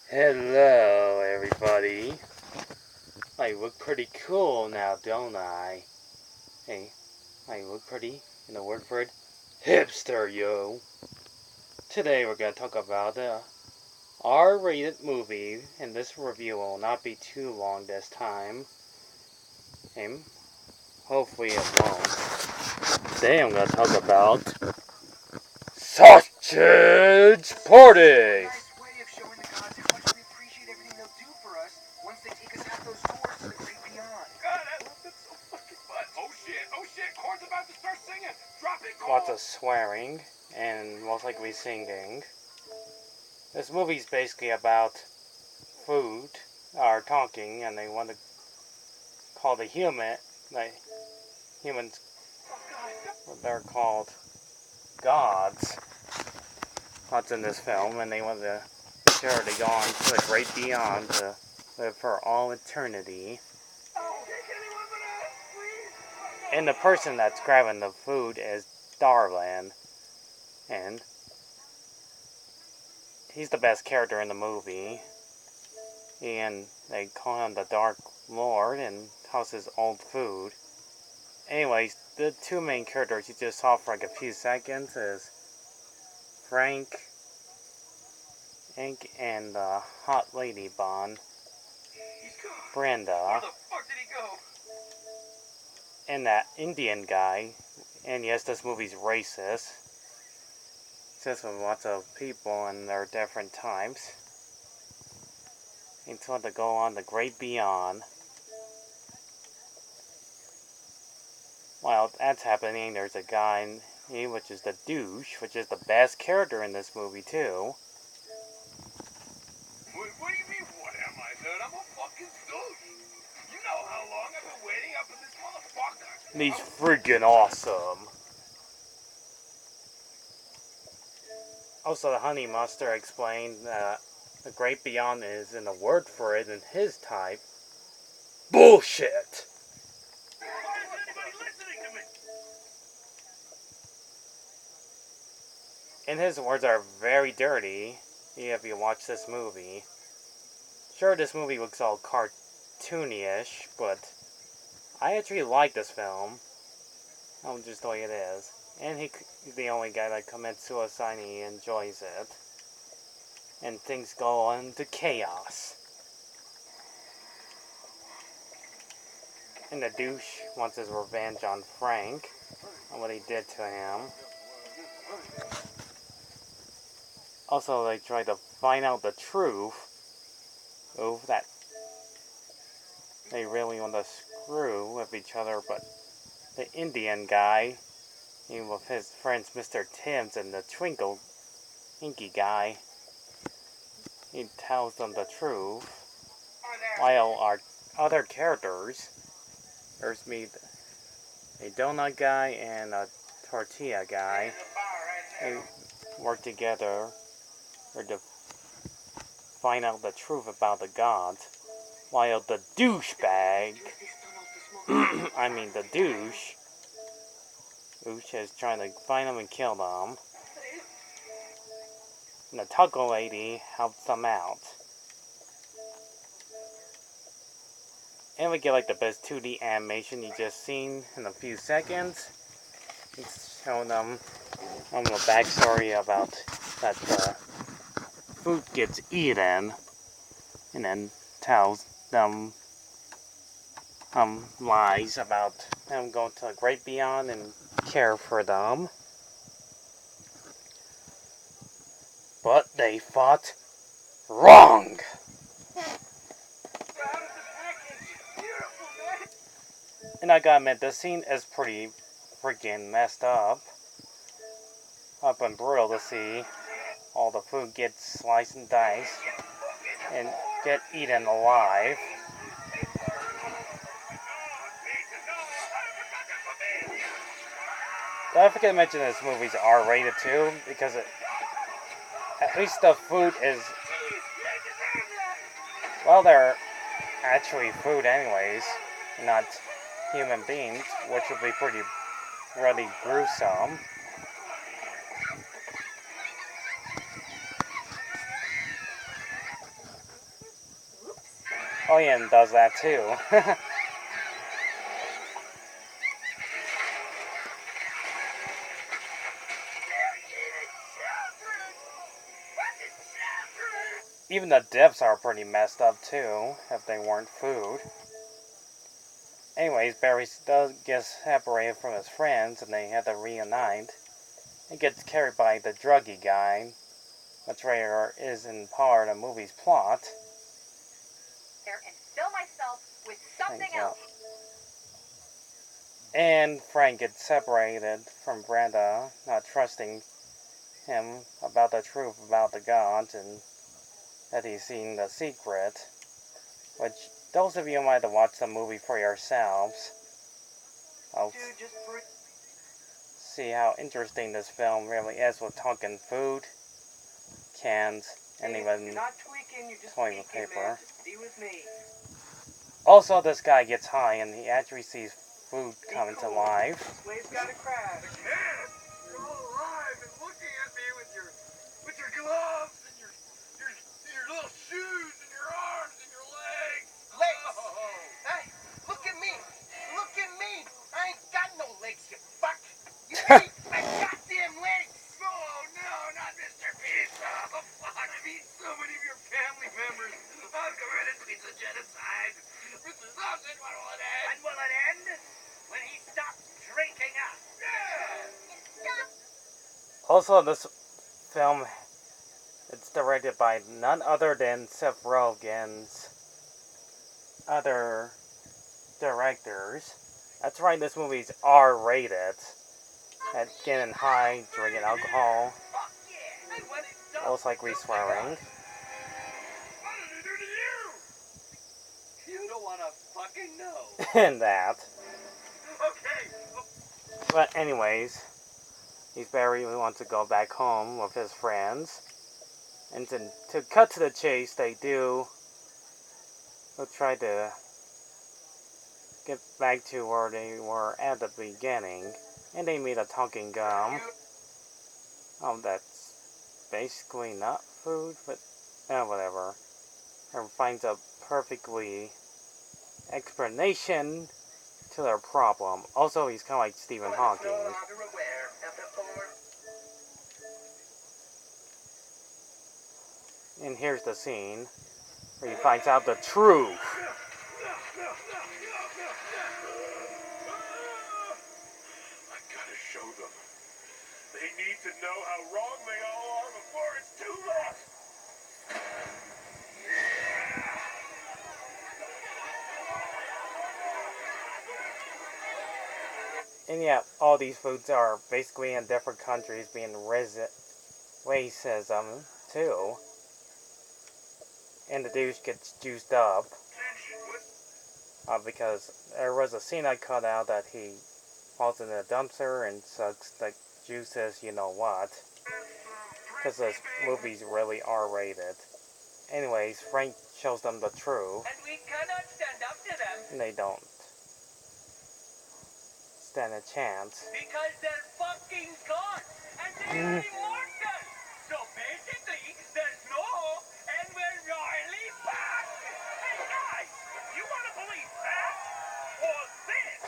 Hello, everybody. I look pretty cool now, don't I? Hey, I look pretty, in the word for it, hipster, yo. Today we're gonna talk about a R-rated movie, and this review will not be too long this time. And hopefully it won't. Today I'm gonna talk about Sausage Party! Lots of swearing and most likely singing. This movie's basically about food, or talking, and they want to call the humans, what they're called, gods. What's in this film, and they want to be sure to go on to the great beyond to live for all eternity. And the person that's grabbing the food is Darlan, and he's the best character in the movie. And they call him the Dark Lord, and how's his old food. Anyways, the two main characters you just saw for like a few seconds is Frank Inc. and the hot lady Bond, Brenda. Where the fuck did he go? And that Indian guy. And yes, this movie's racist. It's with lots of people and their different types. It's want to go on the great beyond. While that's happening, there's a guy, which is the douche, which is the best character in this movie too. What do you mean, what am I, dude? I'm a fucking douche. You know how long I've been waiting up for this motherfucker. And he's freaking awesome. Also, the Honey Mustard explained that the great beyond is in the word for it in his type. Bullshit! Why is anybody listening to me? And his words are very dirty if you watch this movie. Sure, this movie looks all cartoony-ish, but I actually like this film. Just the way it is. And he's the only guy that commits suicide and he enjoys it. And things go on to chaos. And the douche wants his revenge on Frank and what he did to him. Also, they try to find out the truth of that they really want to screw with each other, but the Indian guy, with his friends Mr. Timms and the Twinkle Inky guy, he tells them the truth. While our other characters, there's me, a donut guy and a tortilla guy, they work together to find out the truth about the gods. While the douchebag, the douche is trying to find them and kill them. And the taco lady helps them out. And we get like the best 2D animation you just seen in a few seconds. It's showing them a backstory about that food gets eaten, and then tells them lies about them going to the great beyond and care for them. But they fought wrong. And I gotta admit, this scene is pretty freaking messed up and brutal to see all the food get sliced and diced and get eaten alive. But I forget to mention this movie's R-rated too, because at least the food is, well, they're actually food anyways, not human beings, which would be pretty really gruesome. Oh yeah, and does that too. Even the dips are pretty messed up too, if they weren't food. Anyways, Barry does get separated from his friends and they have to reunite. He gets carried by the druggy guy, which later is in part of the movie's plot. And fill myself with something else. And Frank gets separated from Brenda, not trusting him about the truth about the gods and that he's seen the secret. Which, those of you might have watched the movie for yourselves. I'll see how interesting this film really is with talking food, cans, and even toilet paper. Also, this guy gets high and he actually sees food coming to life. Slave's got a crash. You're all alive and looking at me with your gloves and your little shoes and your arms and your legs. Legs? Hey, look at me. Look at me. I ain't got no legs, you fuck. You ate my goddamn legs. Oh no, not Mr. Pizza. Oh fuck, I've eaten so many of your family members. I've committed pizza genocide. Mr. Sausage, when will it end? When will it end? When he stops drinking us. Yeah. Also, this film, it's directed by none other than Seth Rogen's other directors. That's right, this movie's R-rated. At getting high, drinking alcohol. Most likely swearing. What did he do to you? You don't want to fucking know. And that. Okay. But anyways, he's Barry who wants to go back home with his friends. And to cut to the chase, they do try to get back to where they were at the beginning. And they meet a talking gum. Oh, that's basically not food, but whatever. And finds a perfectly explanation to their problem. Also, he's kind of like Stephen Hawking. And here's the scene where he finds out the truth. I've got to show them. They need to know how wrong they all are before it's too late. And yeah, all these foods are basically in different countries being racism too. And the douche gets juiced up. Because there was a scene I cut out that he falls in a dumpster and sucks the juices, you know what. Because this movie's really R-rated. Anyways, Frank shows them the truth. And we cannot stand up to them. And they don't stand a chance. Because they're fucking gods. And they're immortal. So basically, there's no hope and we're royally fucked. Hey guys, you want to believe that? Or this?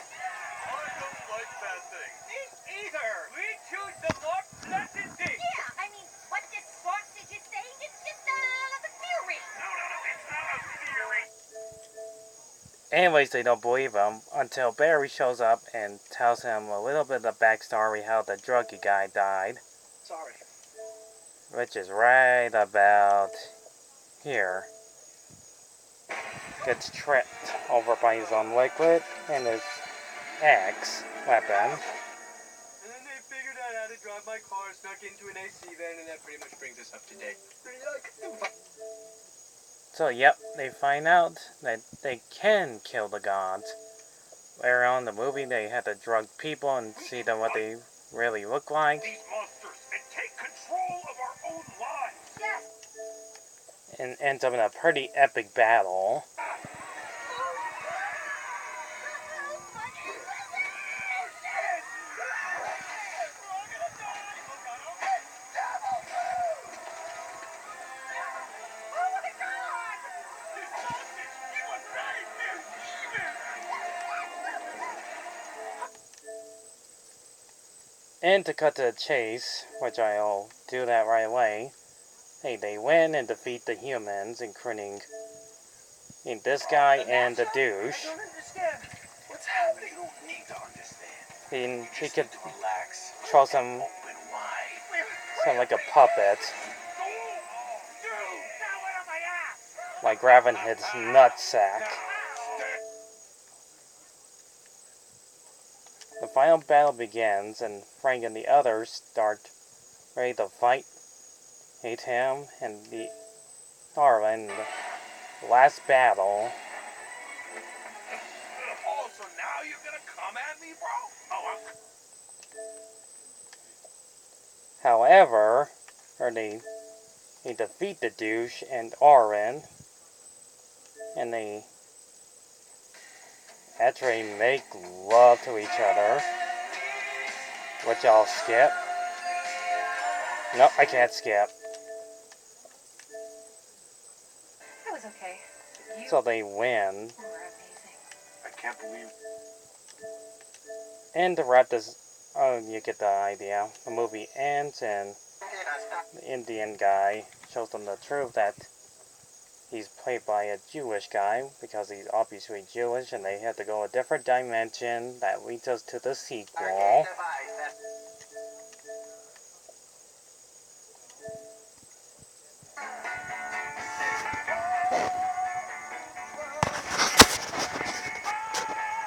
I don't like that thing. Me either. We choose the more pleasant thing. Yeah, I mean, what this sausage is saying is just a theory. No, it's not a theory. Anyways, they don't believe him until Barry shows up and tells him a little bit of the backstory how the druggy guy died. Sorry. Which is right about here. Gets tripped over by his own liquid and his axe weapon. And then they figured out how to drive my car, snuck into an AC van, and that pretty much brings us up to date. So, yep, they find out that they can kill the gods. Later on in the movie, they had to drug people and see them what they really look like. These monsters and take control of our own lives. Yes. And ends up in a pretty epic battle. And to cut to the chase, which I'll do that right away, hey, they win and defeat the humans, including this guy and the douche. I don't understand. What's happening? You don't need to understand. He could Relax. throw some like a puppet, like grabbing his nutsack. The final battle begins, and Frank and the others start ready to fight. Hate him and the Arwen in the last battle. Oh, so now you're gonna come at me, bro? Oh, However, they defeat the douche and Arwen, and they actually make love to each other, which I'll skip. Nope, I can't skip. That was okay. You So they win. were amazing. I can't believe. And to wrap this, oh, you get the idea. The movie ends, and the Indian guy shows them the truth that he's played by a Jewish guy, because he's obviously Jewish, and they have to go a different dimension that leads us to the sequel.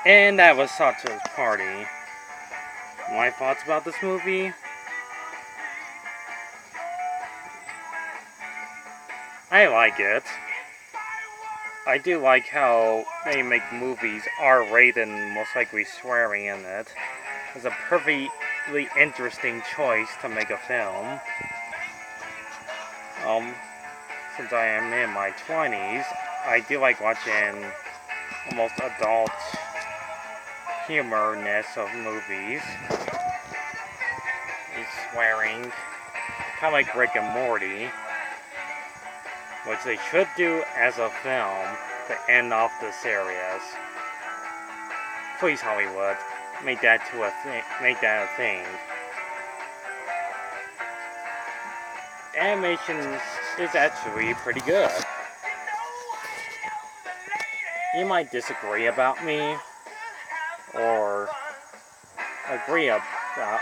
And that was Sato's party. My thoughts about this movie? I like it. I do like how they make movies R-rated and most likely swearing in it. It's a perfectly interesting choice to make a film. Since I am in my 20s, I do like watching almost adult humorness of movies. He's swearing, kind of like Rick and Morty, which they should do as a film to end off the series. Please, Hollywood, make that a thing. Animation is actually pretty good. You might disagree about me, or agree about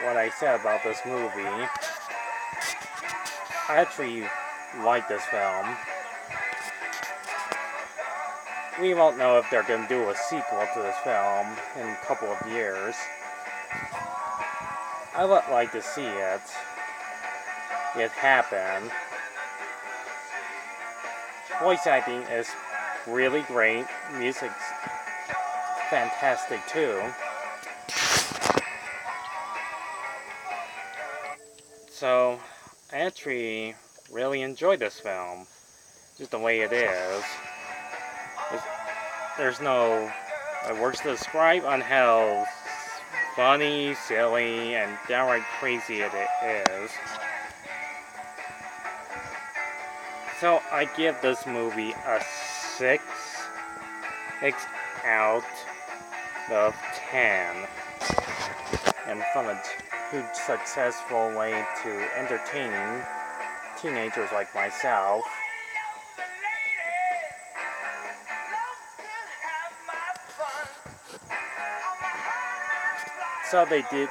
what I said about this movie. I actually like this film. We won't know if they're going to do a sequel to this film in a couple of years. I would like to see it happen. Voice acting is really great. Music's fantastic too. So, I actually really enjoyed this film. Just the way it is. There's no words to describe on how funny, silly, and downright crazy it is. So I give this movie a 6 out of 10. And from a huge successful way to entertain teenagers like myself. So they did,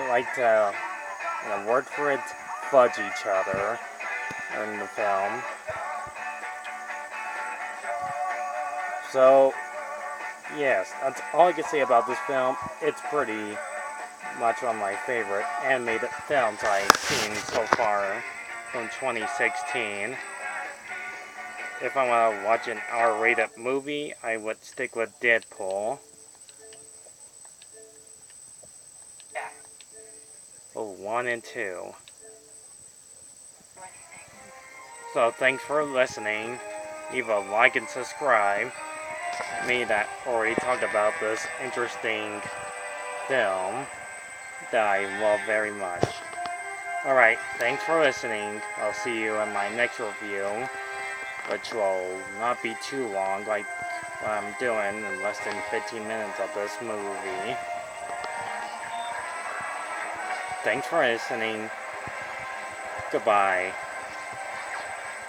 like to, word for it, fudge each other in the film. So, yes, that's all I can say about this film. It's pretty much one of my favorite animated films I've seen so far from 2016. If I want to watch an R-rated movie, I would stick with Deadpool. Oh, 1 and 2. So thanks for listening. Leave a like and subscribe. Me that already talked about this interesting film that I love very much. Alright, thanks for listening. I'll see you in my next review, which will not be too long, like what I'm doing in less than 15 minutes of this movie. Thanks for listening. Goodbye.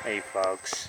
Hey, folks.